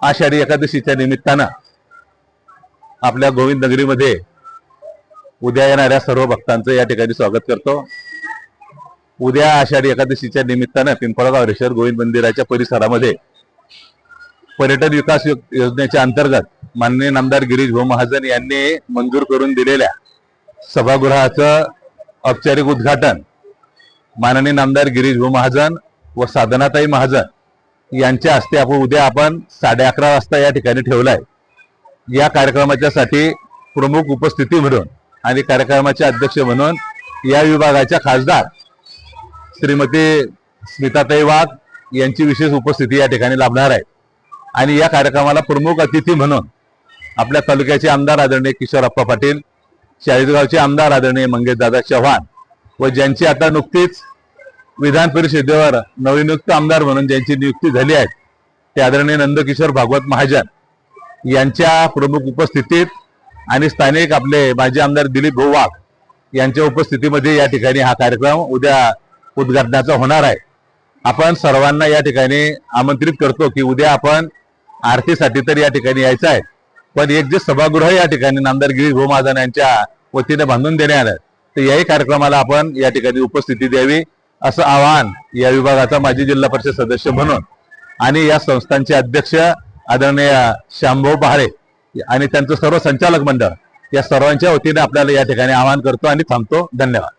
आषाढी एकादशीच्या निमित्तानं आपल्या गोविंद नगरीमध्ये उद्या येणाऱ्या सर्व भक्तांचं या ठिकाणी स्वागत करतो। उद्या आषाढी एकादशीच्या निमित्तानं पिंपळगाव हरेश्वर गोविंद मंदिराच्या परिसरामध्ये पर्यटन विकास योजनेच्या अंतर्गत माननीय नामदार गिरीश भाऊ महाजन यांनी मंजूर करून दिलेल्या सभागृहाचं औपचारिक उद्घाटन माननीय नामदार गिरीश भाऊ महाजन व साधनाताई महाजन यांच्या हस्ते उद्या 11:30 वाजता या ठिकाणी ठेवलाय। या कार्यक्रमाच्या साठी प्रमुख उपस्थिती म्हणून आणि कार्यक्रमाचे अध्यक्ष म्हणून या विभागाच्या खासदार श्रीमती स्मिताताई वाघ यांची विशेष उपस्थिती या ठिकाणी लाभणार आहे। आणि या कार्यक्रमाला प्रमुख अतिथी म्हणून आपल्या तालुक्याचे आमदार आदरणीय किशोरप्पा पाटील, चाळीसगावचे आमदार आदरणीय मंगेशदादा चव्हाण व ज्यांची आता नुकतीच विधान परिषदेवर नवनियुक्त आमदार म्हणून ज्यांची नियुक्ती झाली आहे ते आदरणीय नंदकिशोर भागवत महाजन यांच्या प्रमुख उपस्थितीत आणि स्थानिक आपले माजी आमदार दिलीप भाऊ वाघ यांच्या उपस्थितीमध्ये या ठिकाणी हा कार्यक्रम उद्या उद्घाटनाचा होणार आहे। आपण सर्वांना या ठिकाणी आमंत्रित करतो की उद्या आपण आरतीसाठी तर या ठिकाणी यायचं आहे, पण एक जे सभागृह या ठिकाणी नामदार गिरीश भाऊ महाजन यांच्या वतीने बांधून देण्यात आलं तर याही कार्यक्रमाला आपण या ठिकाणी उपस्थिती द्यावी असं आवाहन या विभागाचा माजी जिल्हा परिषद सदस्य म्हणून आणि या संस्थांचे अध्यक्ष आदरणीय श्यामभाऊ पहाळे आणि त्यांचं सर्व संचालक मंडळ या सर्वांच्या वतीने आपल्याला या ठिकाणी आवाहन करतो आणि थांबतो। धन्यवाद।